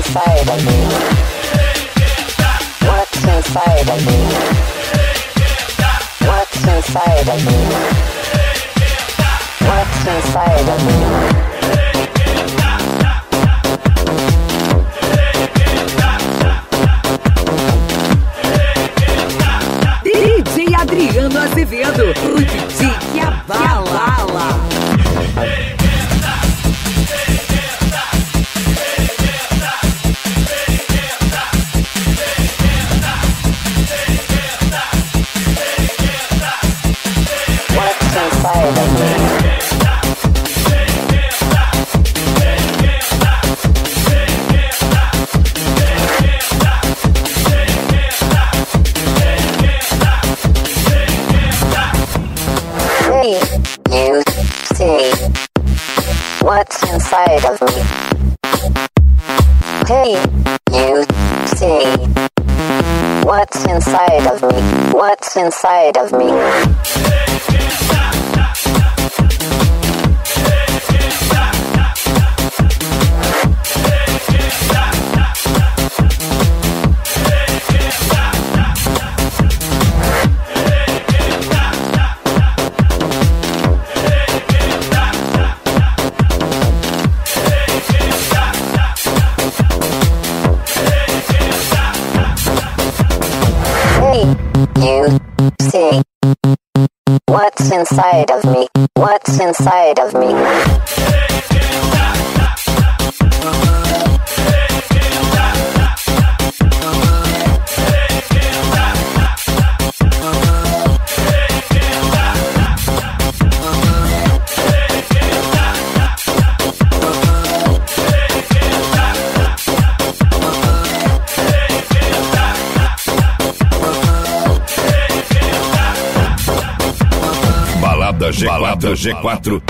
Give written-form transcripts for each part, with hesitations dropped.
inside of me? What's inside of me? What's inside of me? What's inside of me? DJ Adriano Azevedo, o DJ que abala. What's inside of me? Hey, you see what's inside of me? Hey, you see what's inside of me? What's inside of me? You see what's inside of me? What's inside of me? Balada G4.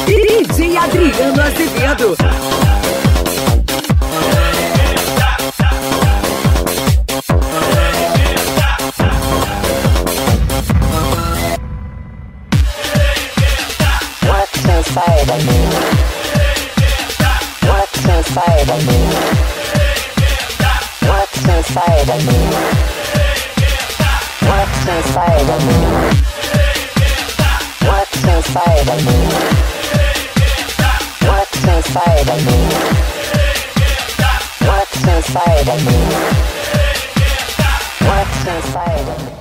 DJ Adriano Azevedo. What's inside of me? What's inside of me? What's inside of me? What's inside of me? What's inside of me? What's inside of me? What's inside of me? What's inside of me?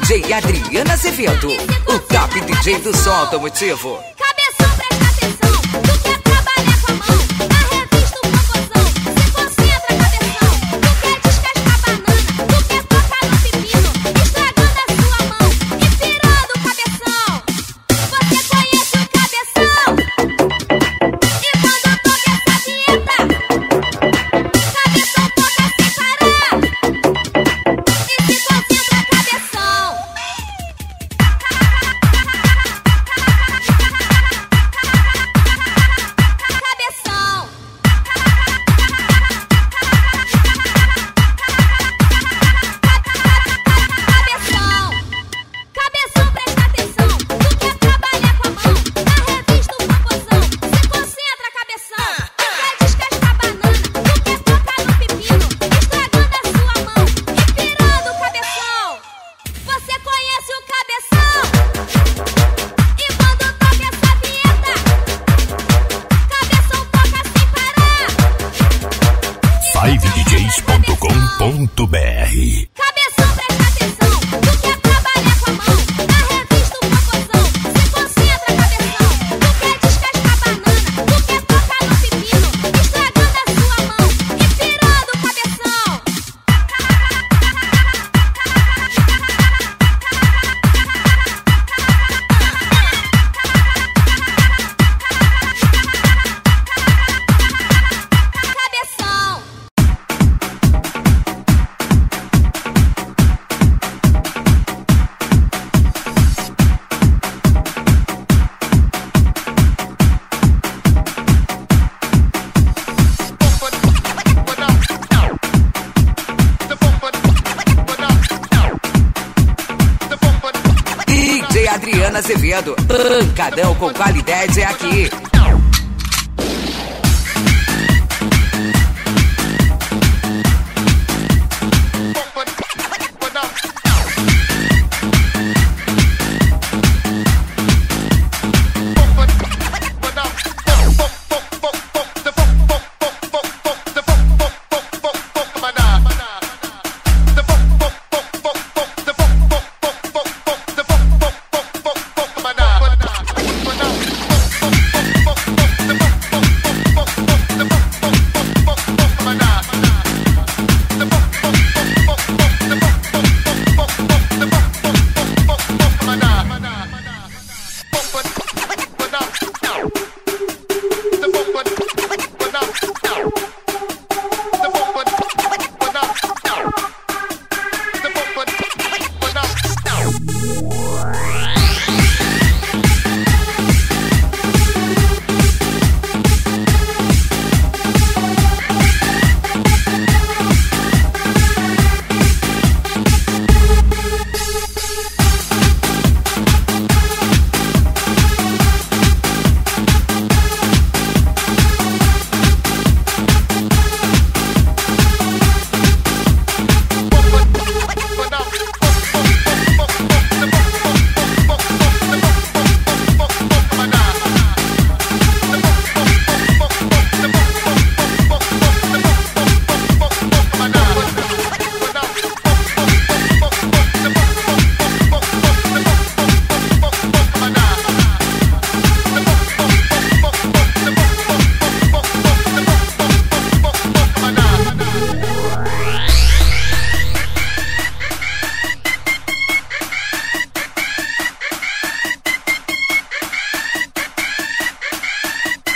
DJ Adriana Azevedo, o top DJ do som automotivo. Cabeção, presta atenção, tu quer trabalhar com a mão, na revista o cocôzão, se concentra, cabeção, tu quer descascar banana, tu quer tocar no pepino, estragando a sua mão e pirando o cabeção. Você conhece o cabeção? E quando toca essa vinheta, cabeção toca sem parar e se concentra, cabeção. Cabeção, presta atenção, tu quer trabalhar com a mão, na revista o Popozão, se concentra, cabeção, tu quer descascar banana, tu quer tocar no pepino, estragando a sua mão e pirando o cabeção. DJ Adriana Azevedo, pancadão com qualidade é aqui.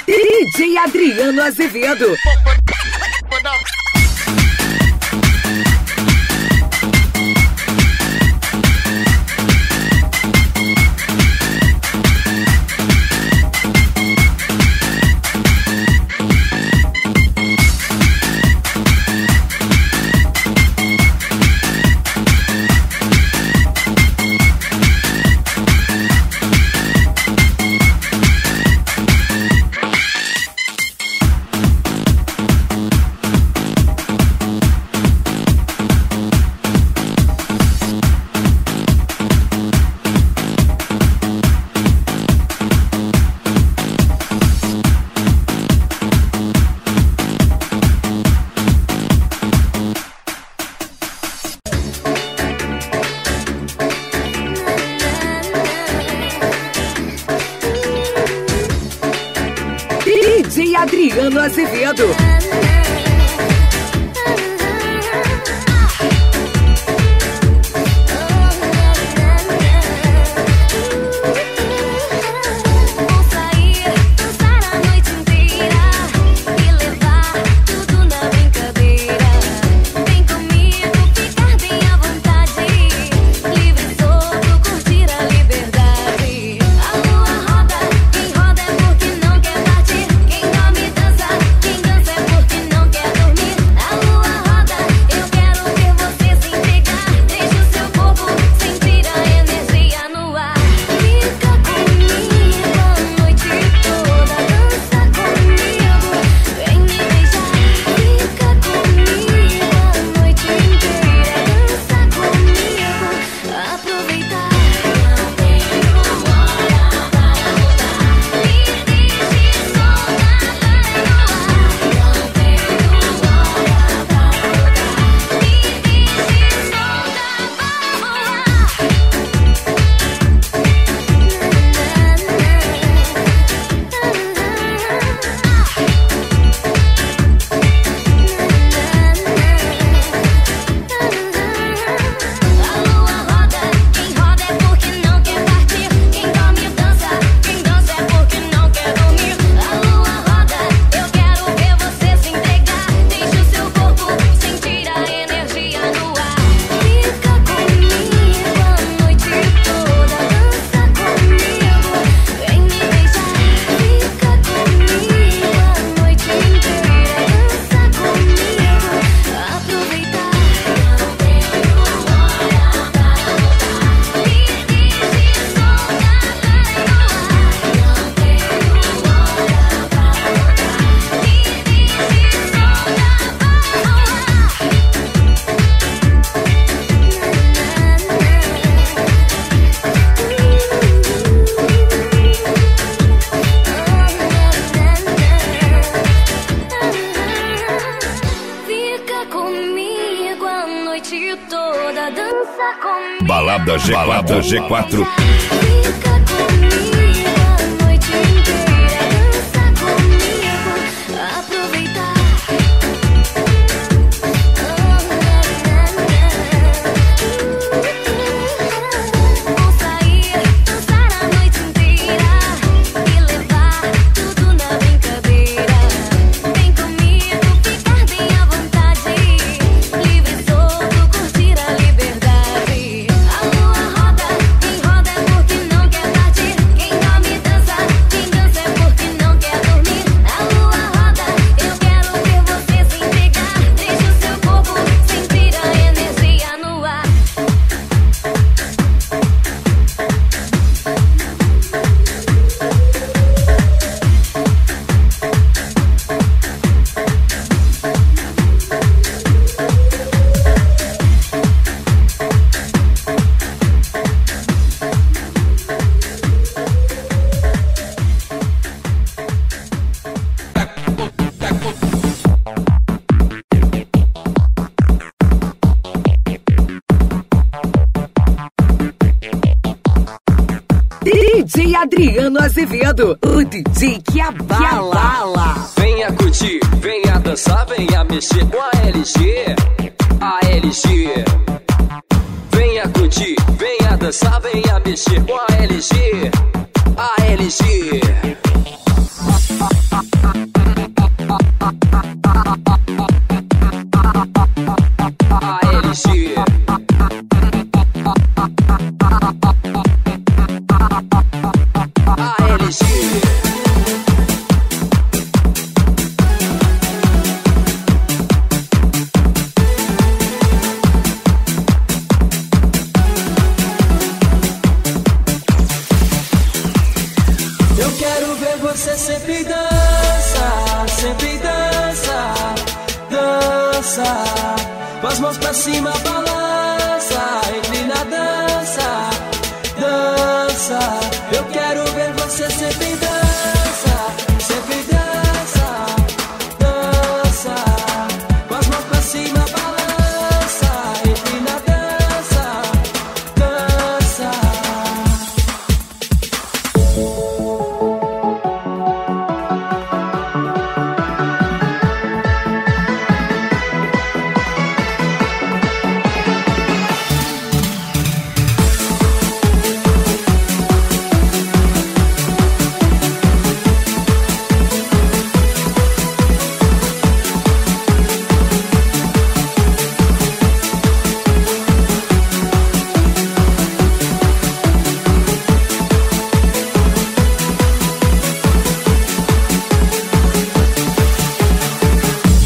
DJ Adriano Azevedo. DJ Adriano Azevedo. Quem dorme dança, quem dança é porque não Balada G4. Balada G4. Fica comigo a noite inteira, dança comigo, aproveitar. Vou sair, dançar a noite inteira e levar tudo na brincadeira. Vem comigo, ficar bem à vontade, livre e solto, curtir a liberdade. A lua roda, quem roda é porque não quer partir. Quem dorme dança, quem dança é porque não quer dormir. A lua roda, eu quero ver você se entregar. Deixe o seu corpo sentir a energia no ar. DJ Adriano Azevedo, o DJ que abala. Venha curtir, venha dançar, venha mexer com a LG. A LG. Venha curtir, venha dançar, venha mexer com a LG. A LG. A LG. A LG. Eu quero ver você sempre dança, sempre dança, dança. Com as mãos pra cima, balança, entre na dança, dança. Eu quero ver você sempre dança, sempre dança, dança. Com as mãos pra cima, balança, entre na dança, dança.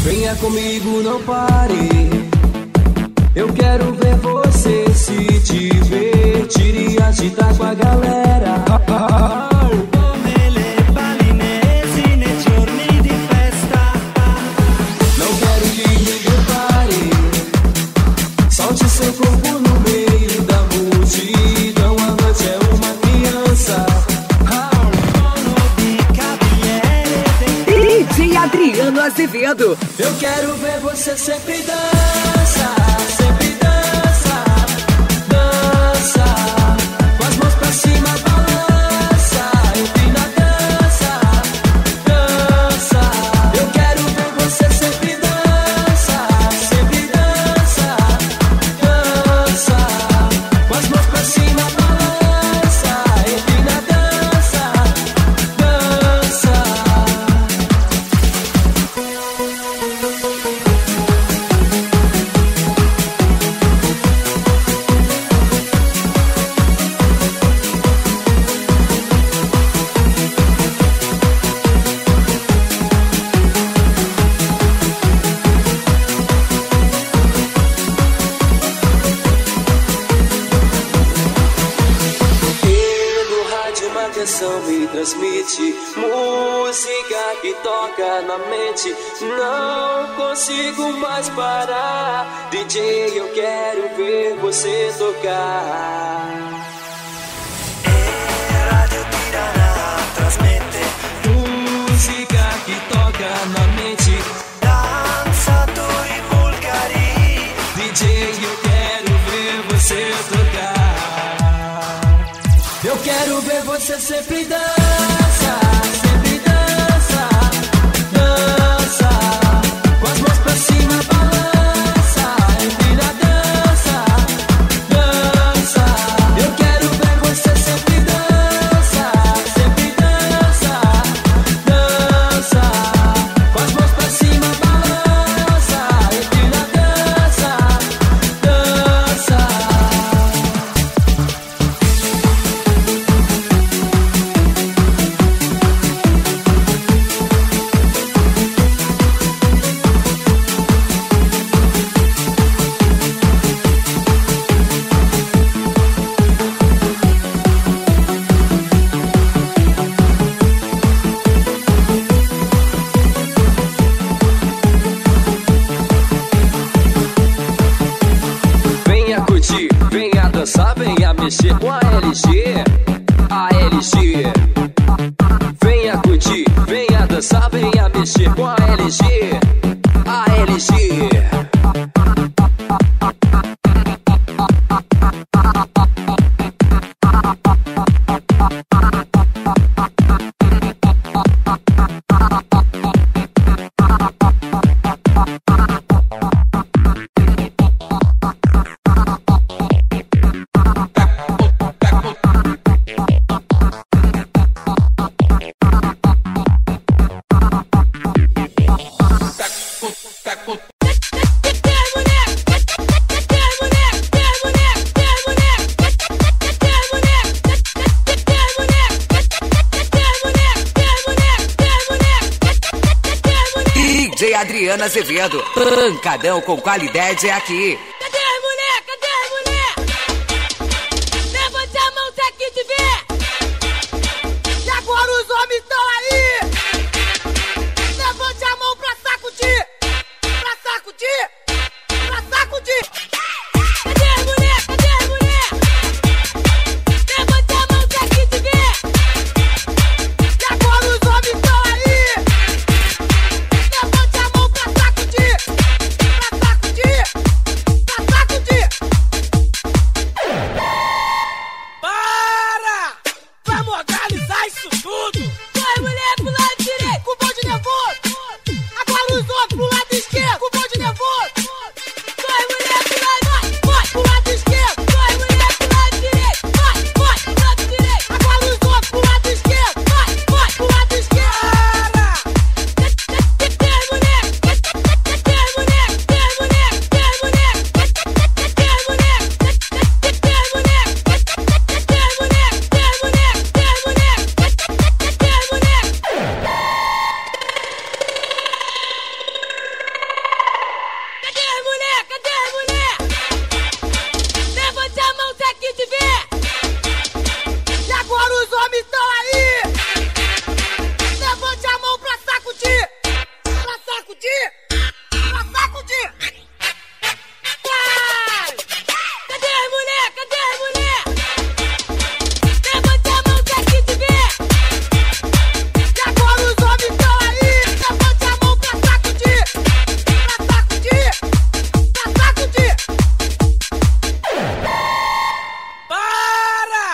Venha comigo, não pare. Eu quero ver você se divertir e agitar com a galera. Come le balinesi nei giorni di festa. Não quero que ninguém pare. Solte seu corpo no meio da multidão. A noite é uma criança. Di Cavaliere DJ Adriano Azevedo, Eu quero ver você sempre dança, sempre dança, dança. Com as mãos pra cima, balança, entre na dança, dança. Eu quero ver você sempre dança, sempre dança, dança. Com as mãos pra cima, balança, entre na dança, dança. No rádio uma canção me transmite música que toca na mente. Não consigo mais parar. DJ, eu quero ver você tocar. Radio Tirana trasmette Música que toca na mente. danzatori vulgari. DJ, eu quero ver você sempre dança, sempre dança, dança, com as mãos pra cima, balança, empina a dança, dança. Eu quero ver você sempre dança, dança, com as mãos pra cima, balança, empina a dança, dança. Venha curtir, venha dançar, venha mexer com a LG, a LG. Venha curtir, venha dançar, venha mexer com a LG, a LG. DJ Adriana Azevedo, pancadão com qualidade é aqui. Cadê as mulher? Cadê as mulher? Levante a mão se aqui te ver. E agora os homens estão aí. Levante a mão pra sacudir. Pra sacudir. Pra sacudir. Cadê as mulher? Cadê as mulher? Levante a mão se aqui te ver. E agora os homens estão aí. Levante a mão pra sacudir. Pra sacudir. Pra sacudir. Para! Vamos organizar isso tudo! Vai, mulher, pro lado direito, com o bonde nervoso. Agora os outros pro lado esquerdo, com o bonde nervoso. Vai, mulher, pro lado, vai, pro lado esquerdo. Vai, mulher, pro lado direito, vai, pro lado direito. Agora os outros pro lado esquerdo, vai, pro lado esquerdo. Tem mulher, tem mulher, tem mulher, tem mulher, tem mulher, tem mulher, tem mulher, tem mulher, tem mulher, tem mulher. Cadê as mulher? Cadê as mulher? Levante a mão se aqui te ver. E agora os homens estão aí. Levante a mão pra sacudir. Pra sacudir. Pra sacudir. Vai! Cadê as mulher? Cadê as mulher? Levante a mão se aqui te ver. E agora os homens estão aí. Levante a mão pra sacudir. Pra sacudir. Pra sacudir. Para!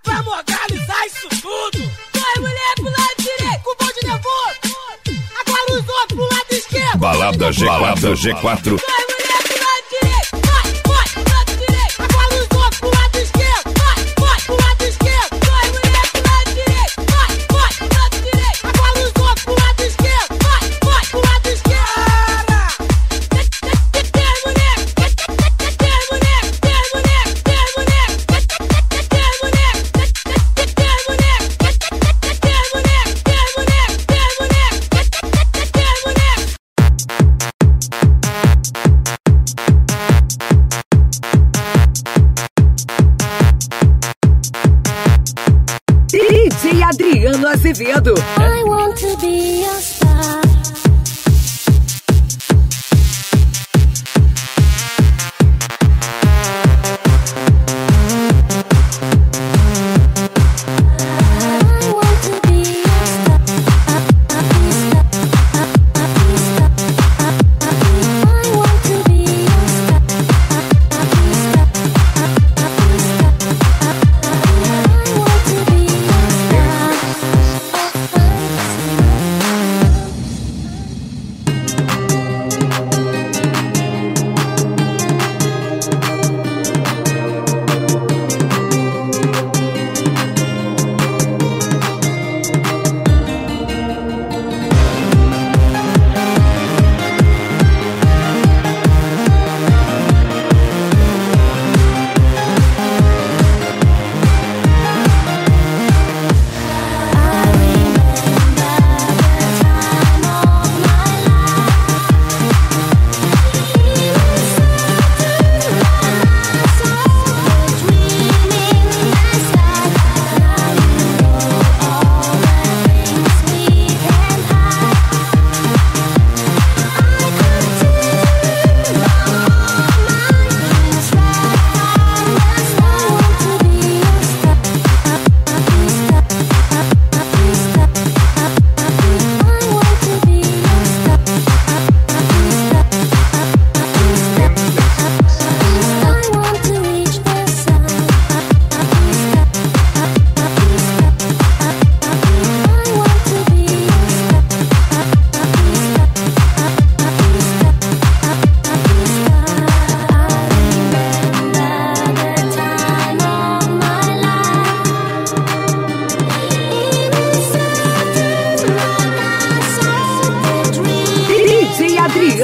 Vamos organizar isso tudo! Vai, mulher, pro lado direito, com o bonde nervoso. Agora os outros pro lado esquerdo. Balada G4. Vai, mulher, pro lado direito, vai, pro lado direito. Agora os outros pro lado esquerdo. Vai, pro lado esquerdo. Vai, mulher, pro lado direito, vai, pro lado direito. Agora os outros pro lado esquerdo. Vai, pro lado esquerdo. Tem mulher, tem mulher, tem mulher, tem mulher, tem mulher, tem mulher, tem mulher, tem mulher, tem mulher, tem mulher.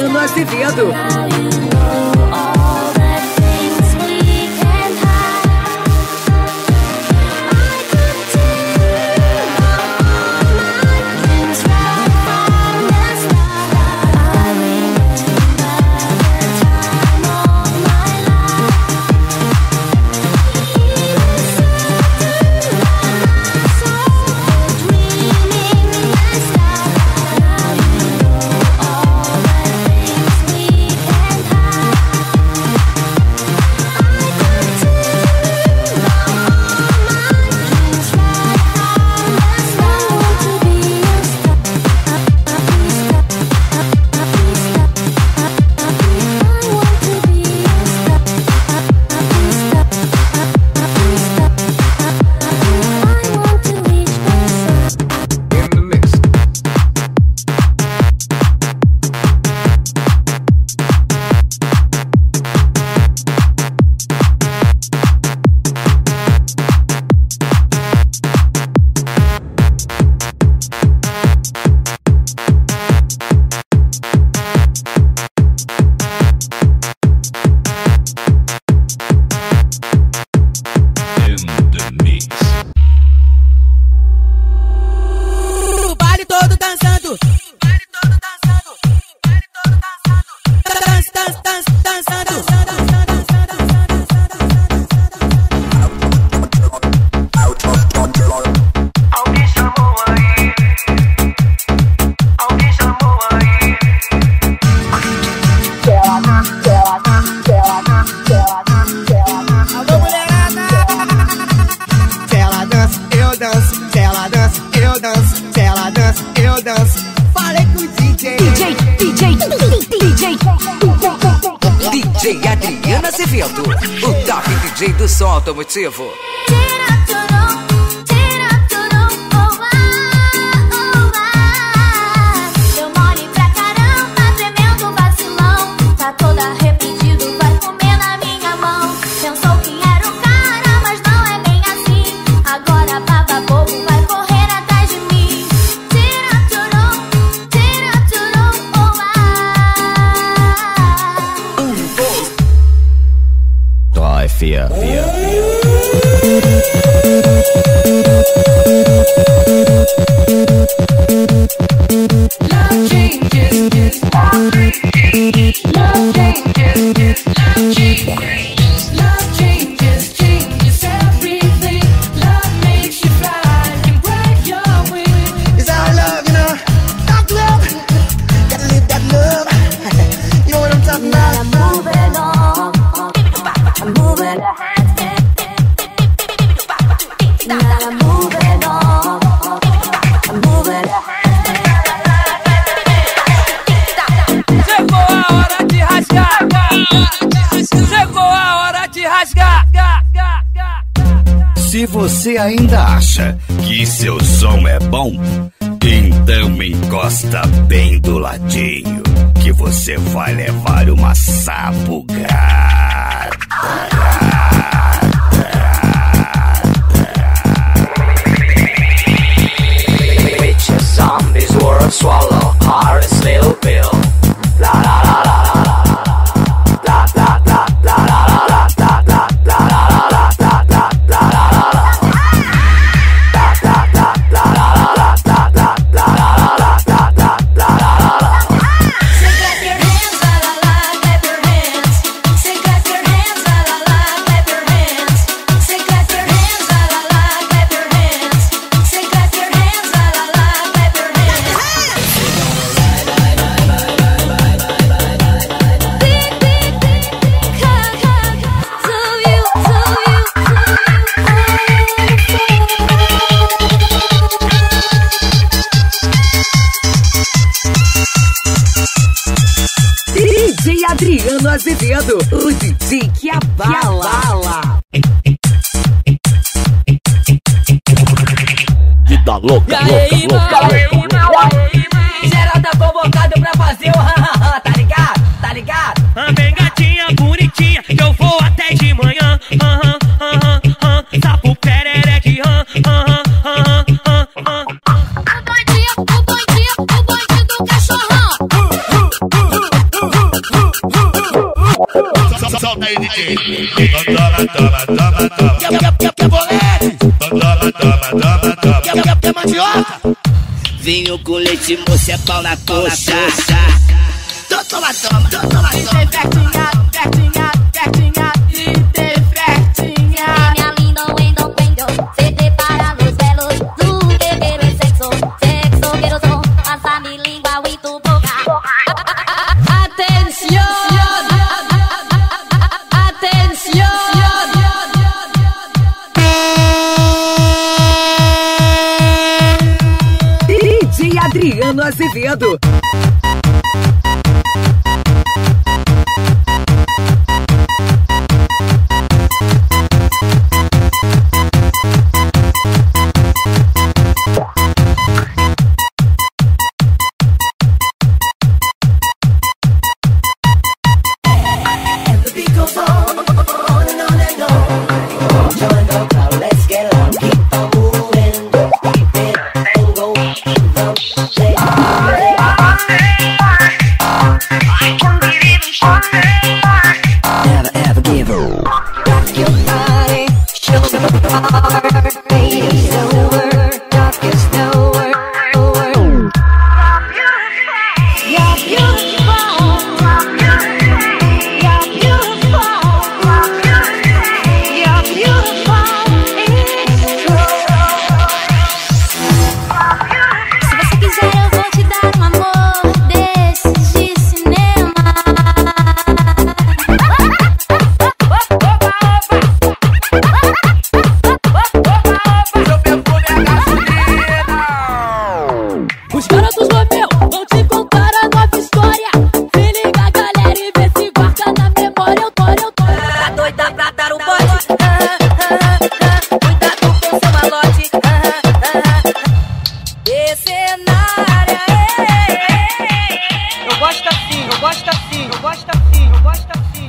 Adriano Azevedo. DJ Adriano Azevedo, o top DJ do som automotivo. Eu mole pra caramba, tremendo vacilão. Tá toda arrependido, vai comer na minha mão. Pensou que era o cara, mas não é bem assim. Agora baba bobo, vai correr atrás de mim. Tira turum, oh ah. Dói, fia. Love changes, love changes, love changes, love changes, changes everything. Love makes you fly and break your wings. It's our love, you know. That love. Gotta live that love. You know what I'm talking about? I'm moving on. I'm moving on. Now I'm moving on. I'm moving on. Chegou a hora de rasgar. Chegou a hora de rasgar. Se você ainda acha que seu som é bom, então encosta bem do ladinho, que você vai levar uma sabugada. Witches, zombies, world swallow, hardest little pill. La la la la la la. La la la la la la la la la la la la la. DJ Adriano Azevedo, o DJ que abala. Vida louca, Geral tá convocado pra fazer o ha-ha-ha, tá ligado? Tá ligado? Vem gatinha bonitinha, que eu vou até de manhã. Sapo perereque, O bandido cachorrão. idiota. Vinho com leite, moça, é pau na coxa. Toma, toma. Minha linda, wendo, se prepara los velos. Tu que quero é sexo, quero som. Passa mi língua e tu boca. Atención. DJ Adriano Azevedo.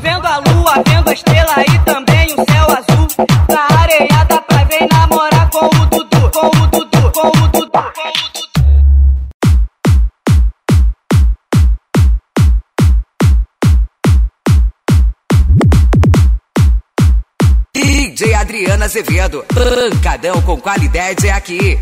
Vendo a lua, vendo a estrela e também o céu azul. Na areiada pra vir namorar com o Dudu, com o Dudu, com o Dudu, com o Dudu. DJ Adriano Azevedo. Pancadão com qualidade é aqui.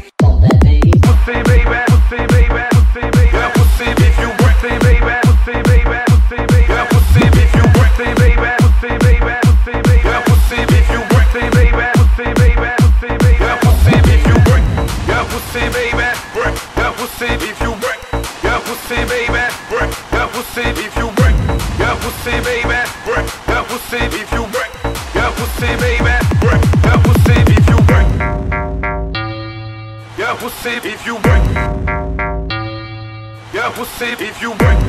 If you break, yeah, we'll see if you break.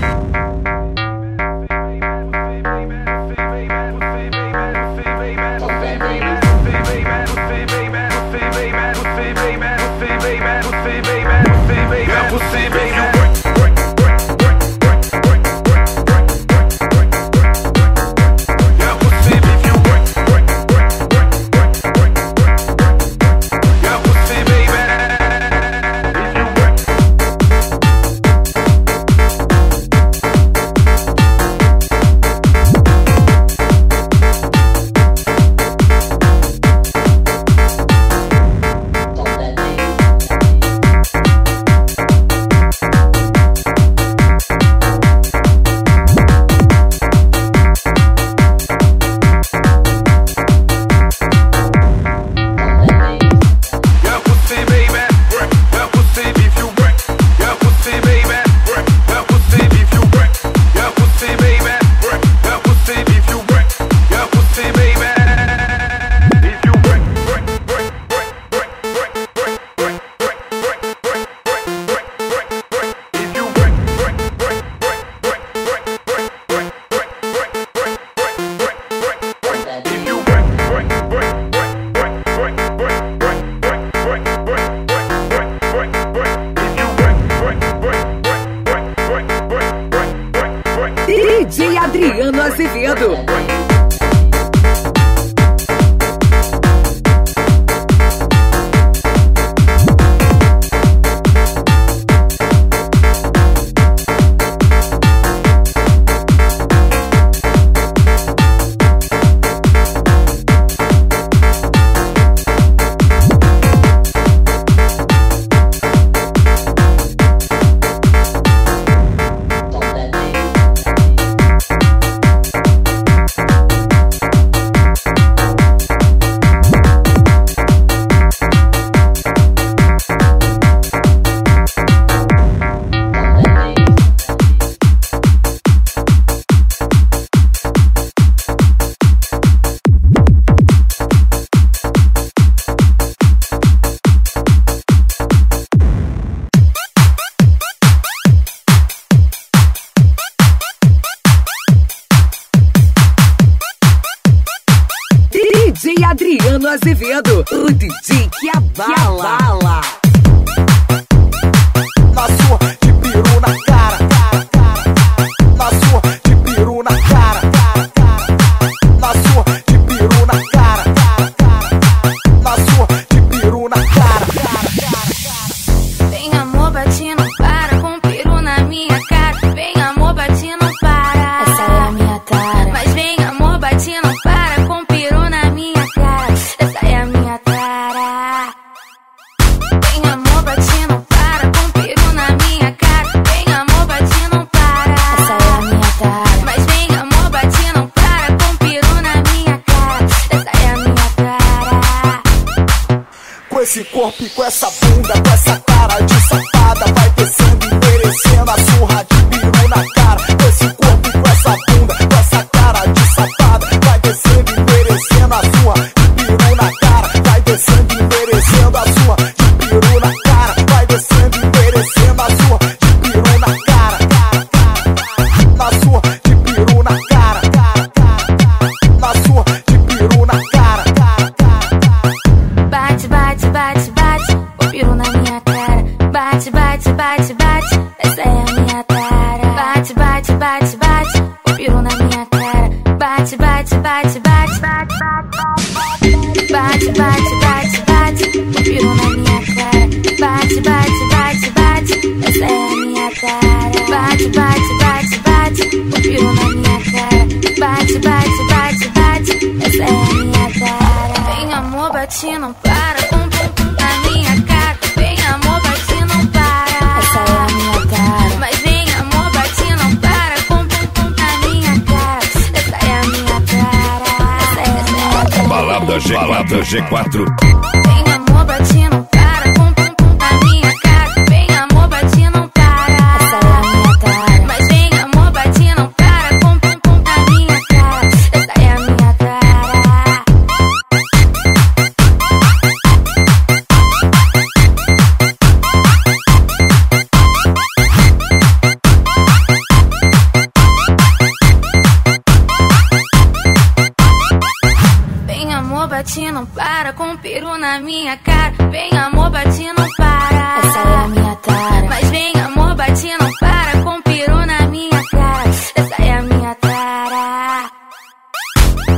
DJ Adriano Azevedo. Adriano Azevedo, o DJ que abala. Na sua de peru na cara, na sua de peru na cara, na sua de peru na cara, na sua de peru na cara. Vem amor, bate, não para, com peru na minha cara. Vem amor, bate, não para. Essa é a minha tara. Mas vem amor, bate, não para, com peru na minha cara. Essa é a minha tara. Vem amor, bate, não para, com peru na minha cara. Vem amor, bate, não para. Essa é a minha tara. Mas vem amor, bate, não para, com peru na minha cara. Essa é a minha tara. Com esse corpo e com essa bunda, com essa cara de safada, vai descendo e merecendo a surra de peru na cara. Com esse corpo e com essa bunda, com essa cara de safada, vai descendo e merecendo a surra de peru na cara. Vai descendo e merecendo a surra de peru na cara. Vai descendo e merecendo a surra de peru na cara. Na sua de peru na cara, na sua de peru na cara. Bate, bate, bate, bate, o peru na minha cara. Bate, bate, bate, bate, essa é a minha tara. Bate, bate, bate, bate, o peru na minha cara. Bate, bate, bate, bate, bate, bate, bate, bate, bate, o peru na minha cara. Bate, bate, bate, bate, essa é a minha tara. Bate, bate, bate, bate, o peru na minha cara. Bate, bate, bate, bate, essa é a minha tara. Vem amor, bate, não para, com pum na minha cara. Vem amor, bate, não para. Essa é a minha tara. Mas vem amor, bate, não para, com pum na minha cara. Essa é a minha tara. Essa é a minha tara. Balada G4. Vem amor, bate, não para, com pum na minha cara. Vem amor, bate, não para. Essa é a minha tara. Mas vem amor, bate, não para, com pum na minha cara. Essa é a minha tara. Vem amor, bate, não para, com peru na minha cara. Vem amor, bate, não para. Essa é a minha tara. Mas vem amor, bate, não para, com peru na minha cara. Essa é a minha tara.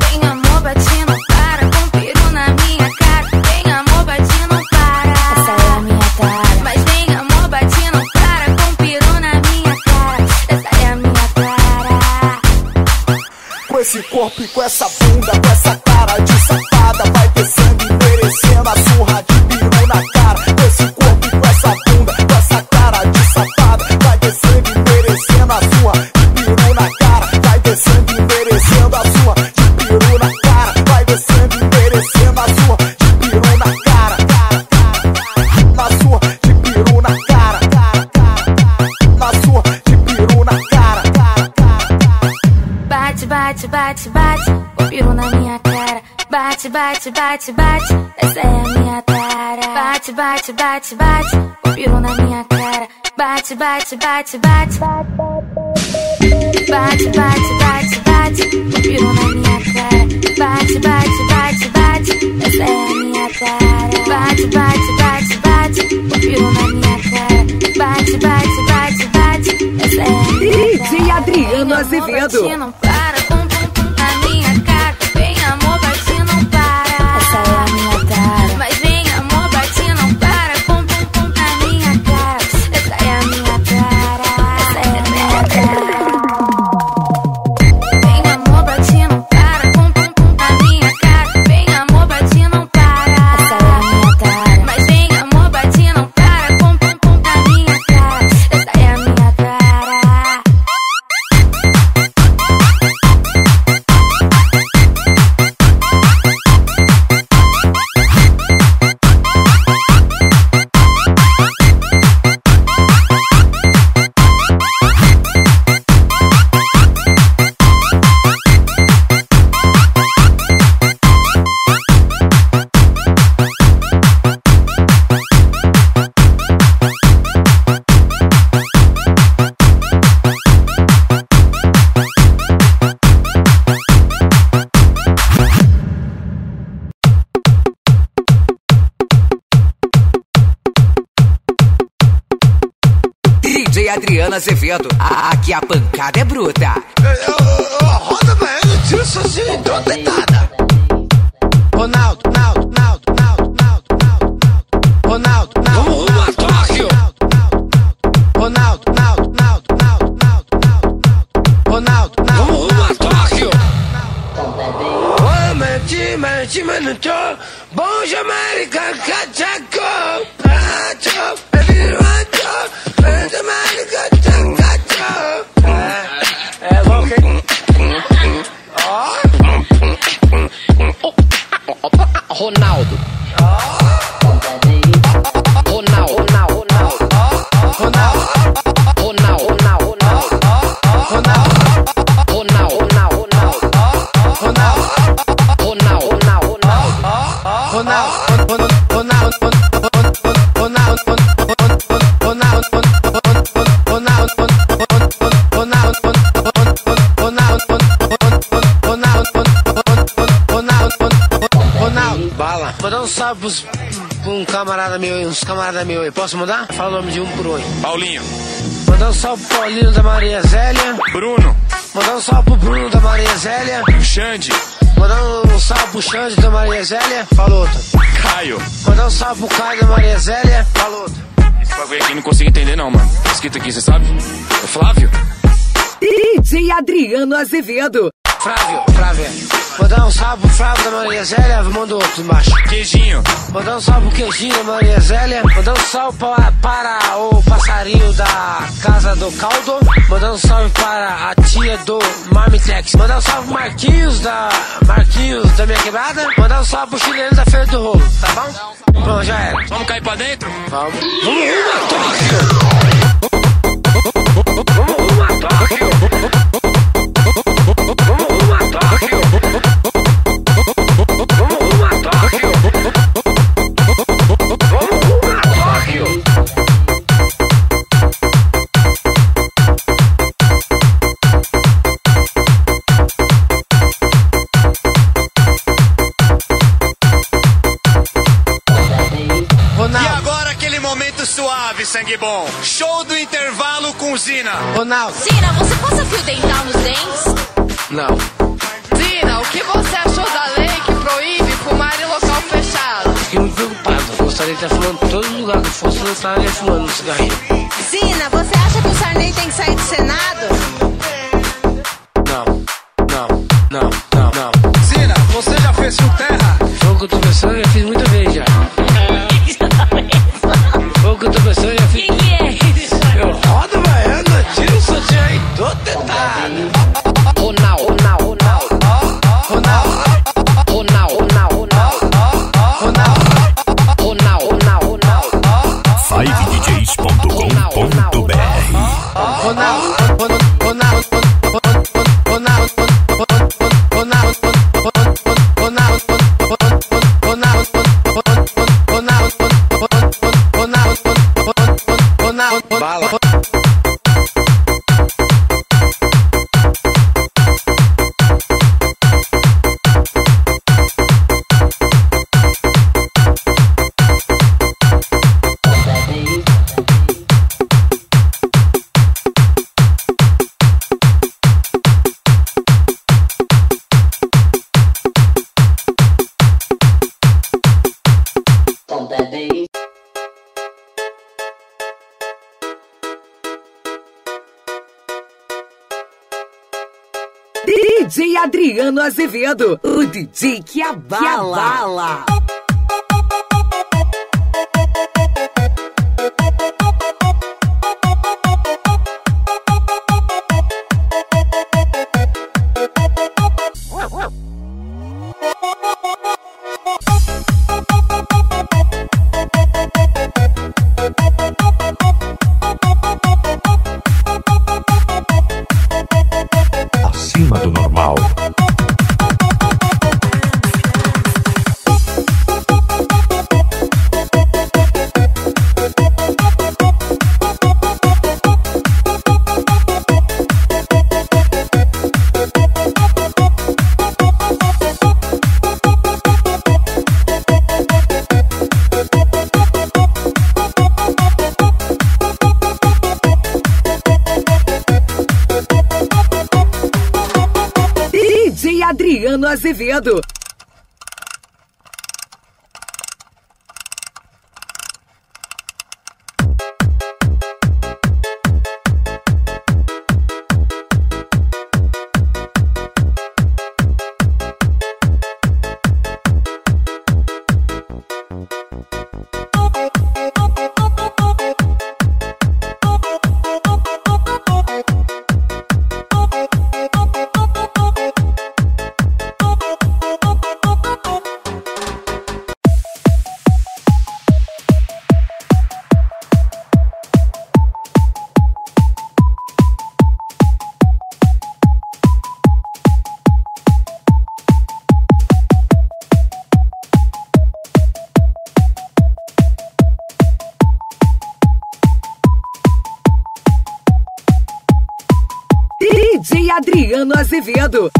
Vem amor, bate, não para, com peru na minha cara. Vem amor, bate, não para. Essa é a minha tara. Mas vem amor, bate, não para, com peru na minha cara. Essa é a minha tara. Com esse corpo e com essa bunda, com essa cara de safada, vai descendo e merecendo a surra de peru na cara. Com esse corpo e com essa bunda, com essa cara de safada, vai descendo e merecendo a surra de peru na cara. Vai descendo e merecendo a surra de peru na cara. Vai descendo e merecendo a surra de peru na cara. Na sua de peru na cara. Na sua de peru na cara. Bate, bate, bate, bate, o peru na minha cara. Bate, bate, bate, bate, essa é a minha tara. Bate, bate, bate, bate, o peru na minha cara. Bate, bate, bate, bate. Bate, bate, bate, bate, o peru na minha cara. Bate, bate, bate, bate, essa é a minha tara. Bate, bate, bate, bate, o peru na minha cara. Bate, bate, bate, bate, essa é a minha tara. DJ Adriano Azevedo. Bate, não para, com pum na minha cara. Vem amor, bate, não para. Essa é a minha tara. Mas vem amor, bate, não para, com pum na minha cara. Essa é a minha tara. Essa é a minha tara. Vem amor, bate, não para, com pum na minha cara. Vem amor, bate, não para. Essa é a minha tara. Mas vem amor, bate, não para, com pum na minha cara. Essa é a minha tara. Adriana Azevedo. Aqui a pancada é bruta. Roda pra ela, tira sozinho, então deitada. Ronaldo. Vamos rumo a Tóquio. Ronaldo. Vamos rumo a Tóquio. Oh, menti, no tchau. Bom Jamaica, cachaco. É bom, quem? Ronaldo. Bala. Mandar um salve pra um camarada meu e uns camaradas meus aí. Posso mandar? Fala o nome de um por um. Paulinho. Mandar um salve pro Paulinho da Maria Zélia. Bruno. Mandar um salve pro Bruno da Maria Zélia. Xande. Mandar um salve pro Xande da Maria Zélia. Fala outro. Caio. Mandar um salve pro Caio da Maria Zélia. Fala outro. Esse bagulho aqui eu não consigo entender não, mano. Tá escrito aqui, você sabe? É Flávio? DJ Adriano Azevedo. Flávio. Mandar um salve pro Flávio da Maria Zélia. Manda outro embaixo. Queijinho. Mandar um salve pro Queijinho da Maria Zélia. Mandar um salve para o passarinho da Casa do Caldo. Mandar um salve para a tia do Marmitex. Mandar um salve pro Marquinhos da minha quebrada. Mandar um salve pro chileno da Feira do Rolo. Tá bom? Pronto, já era. Vamos cair pra dentro? Vamos rumo a Tóquio. Vamos rumo a Tóquio. Vamos rumo a Tóquio. Vamos rumo a Tóquio. Vamos rumo a Tóquio. E agora aquele momento suave, sangue bom. Show do intervalo com Zina. Ronaldo. Zina, você passa fio dental nos dentes? Não. Zina, o que você achou da lei que proíbe fumar em local fechado? Fiquei muito preocupado. Gostaria de estar fumando em todo lugar que fosse, não estaria fumando um cigarrinho. Zina, você acha que o Sarney tem que sair do Senado? Não. Zina, você já fez fio terra? Foi o que eu tô pensando, eu já fiz muita vez já. Foi o que eu tô pensando, eu já fiz. Quem que é isso? Eu rodo baiana, tiro o sutiã aí, tô tentado. Ronaldo. 5DJs.com.br Bala. DJ Adriano Azevedo, o DJ que abala. Acima do normal. Adriano Azevedo. DJ Adriano Azevedo.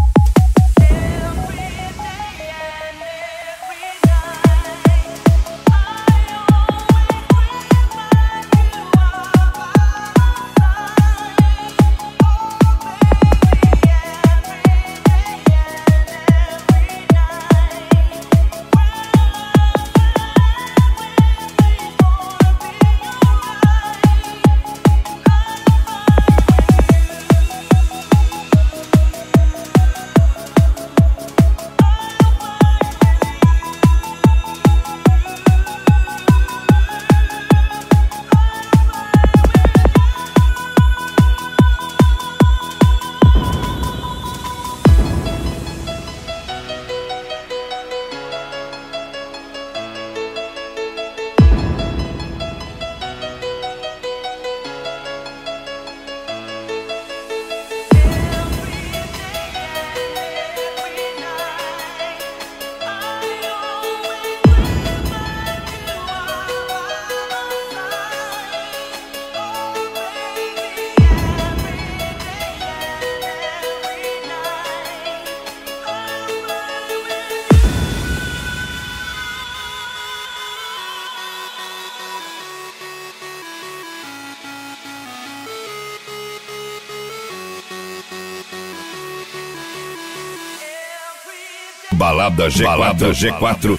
Balada G4.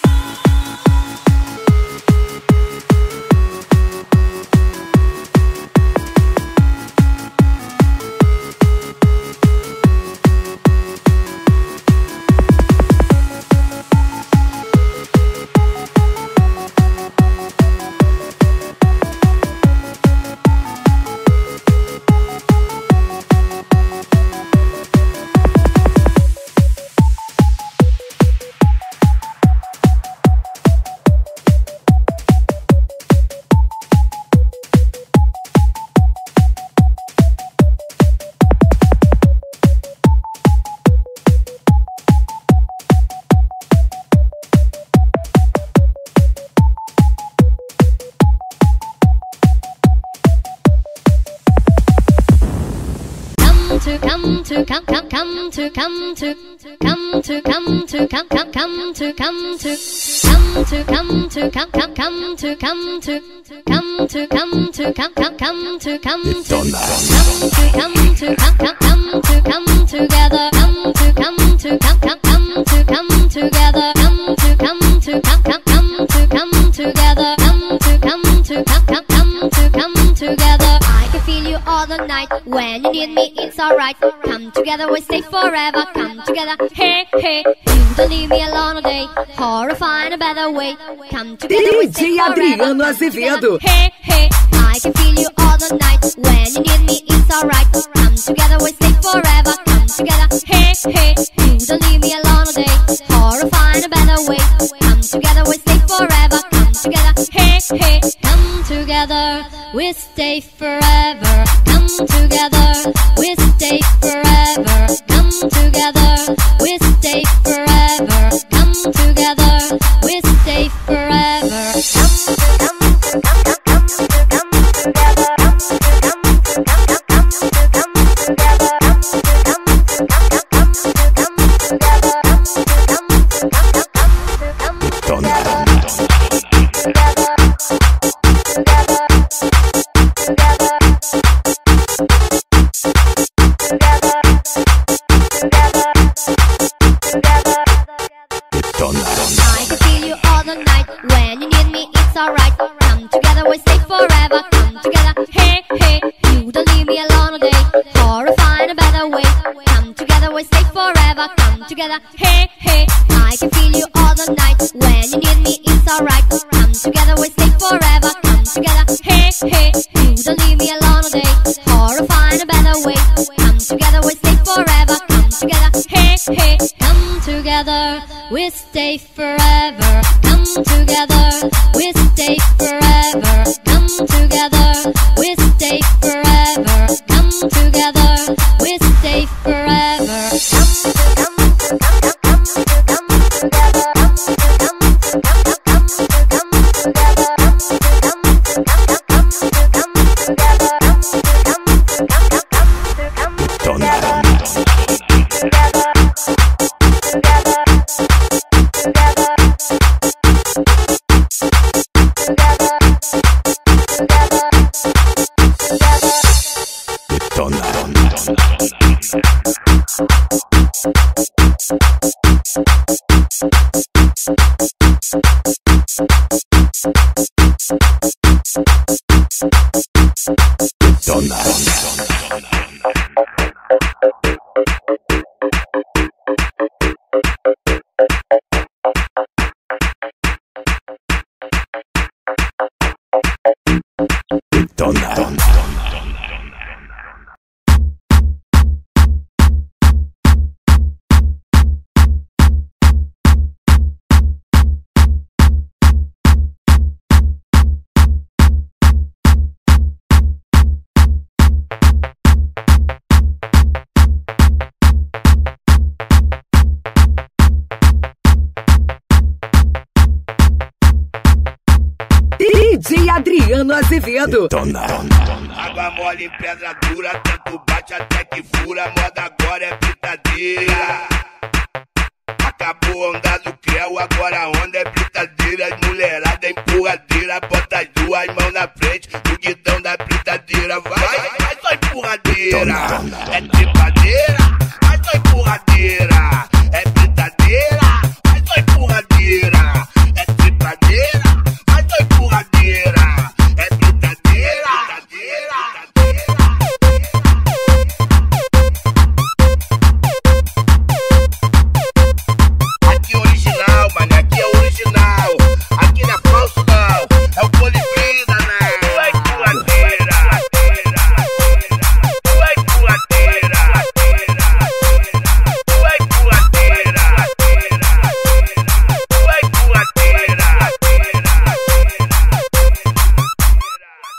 When you need me, it's alright. Come together, we stay forever. Come together, hey, hey. You don't leave me alone all day. Horrifying a better way. Come together, we stay forever. Adriano Azevedo. Hey, hey. I can feel you all the night. When you need me, it's alright. Come together, we stay forever. Come together, hey, hey. You don't leave me alone all day. Horrifying a better way. Come together, we stay forever. Come together, hey, hey. Come together, we stay forever. Come together, we stay forever. Come together, we stay forever. Come together, we stay forever. Together. or find a better way. Come together, we stay forever. Come together, hey, hey. I can feel you all the night. When you need me, it's alright. Come together, we stay forever. Come together, hey, hey. You don't leave me alone all day, or find a better way. Come together, we stay forever. Come together, hey, hey. Come together, we stay forever. Come together, we stay forever. Come together, we stay forever. Come together, we stay forever. DJ Adriano Azevedo. Água mole em pedra dura, tanto bate até que fura. Moda agora é britadeira. Acabou a onda do creu, agora a onda é britadeira. As mulherada empurradeira, bota as duas mãos na frente do guidão da britadeira. Vai só empurradeira. É trepadeira, vai só empurradeira. É britadeira, vai só empurradeira. É trepadeira, vai só empurradeira. É britadeira. Aqui é original, mano, aqui é original. Aqui não é falso não, é o Polibrida, né? Vai empurradeira. Vai empurradeira. Vai empurradeira. Vai empurradeira.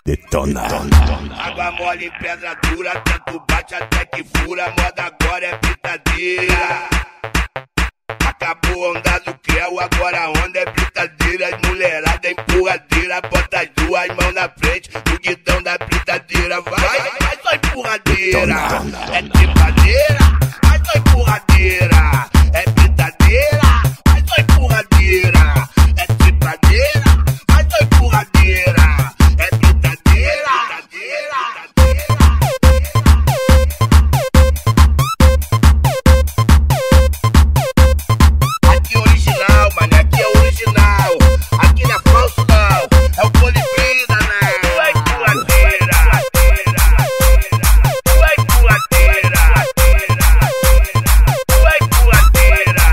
Detona. Água mole em pedra dura, tanto bate até que fura. Moda agora é britadeira. Acabou a onda do creu, agora a onda é britadeira. As mulherada empurradeira, bota as duas mãos na frente do guidão da britadeira. Vai só empurradeira. É trepadeira, vai só empurradeira. É britadeira, vai só empurradeira. É trepadeira, vai só empurradeira. É britadeira. Aqui é original, mano, aqui é original. Aqui não é falso não, é o Polibrida, né? Vai empurradeira. Vai empurradeira. Vai empurradeira.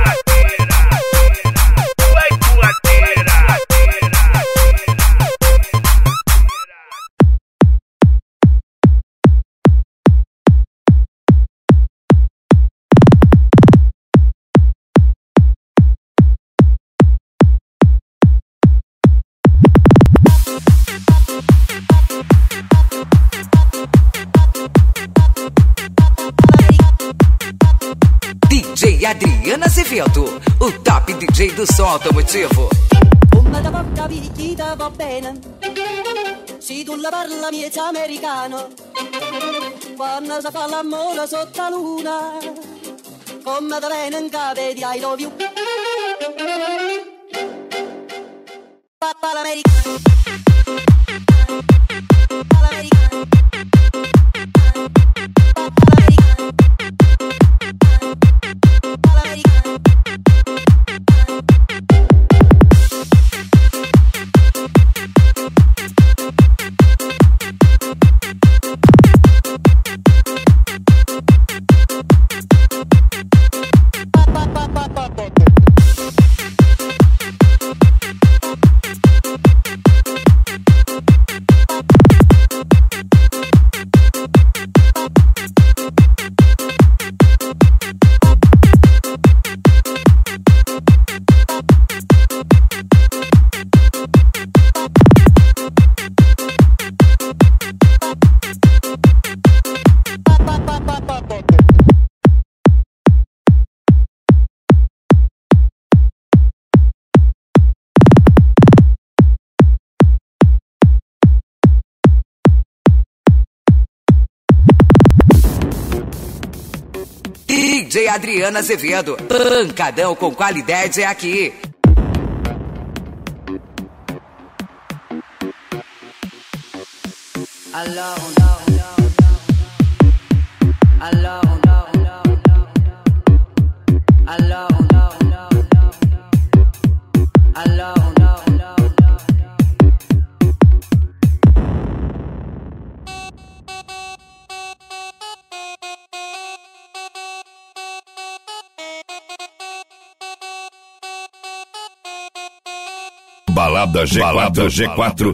Vai empurradeira. DJ Adriano Azevedo, o top DJ do som automotivo. Come da porca picchita va bene, se tu la parla miezza americano, quando si fa l'amore sotto la luna, come da bene in capo di I love you. Papa l'americano, l'americano. DJ Adriana Azevedo. Pancadão com qualidade é aqui. Balada G4.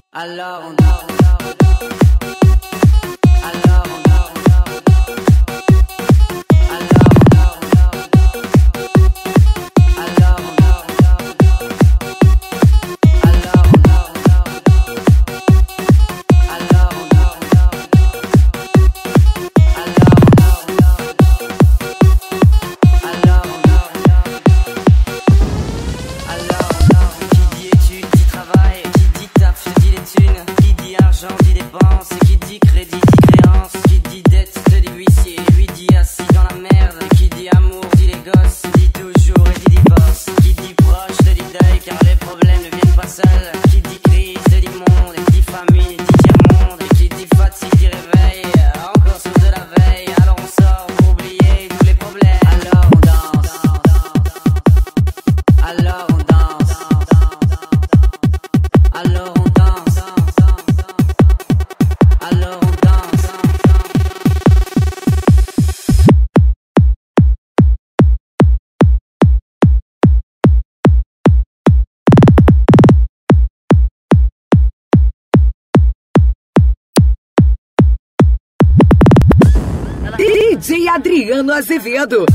DJ Adriano Azevedo.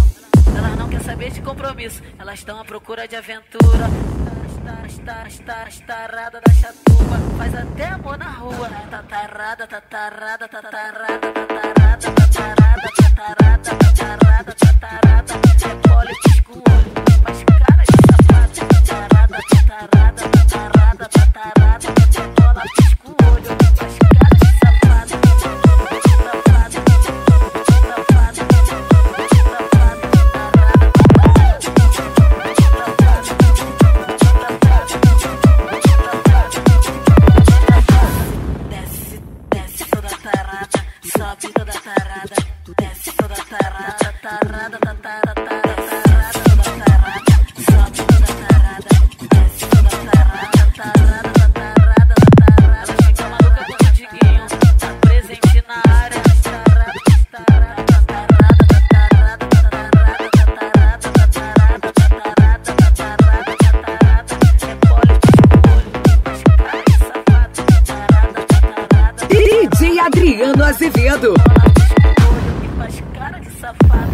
Elas não querem saber de compromisso, elas estão à procura de aventura. Tarada da chatuba, faz até amor na rua. Tatarada, tatarada, tatarada, tatarada, tatarada, tatarada, tatarada, tatarada. Repole pisco o olho, faz cara de sapato. Tatarada, tatarada, tatarada, tatarada, repole pisco o olho, faz cara de sapato. Sobe toda tarada, tu desce toda tarada, tarada, tarada, tarada, toda tarada, sobe toda tarada, tu desce toda tarada, tarada, tarada, tarada, fica maluca com o Diguinho, tá presente na área, tarada, tarada, tarada, tarada, tarada, tarada, tarada, tarada, tarada, repole de olho, mas cara de sapato, tarada, tarada. DJ Adriano Azevedo. Faz cara de safado.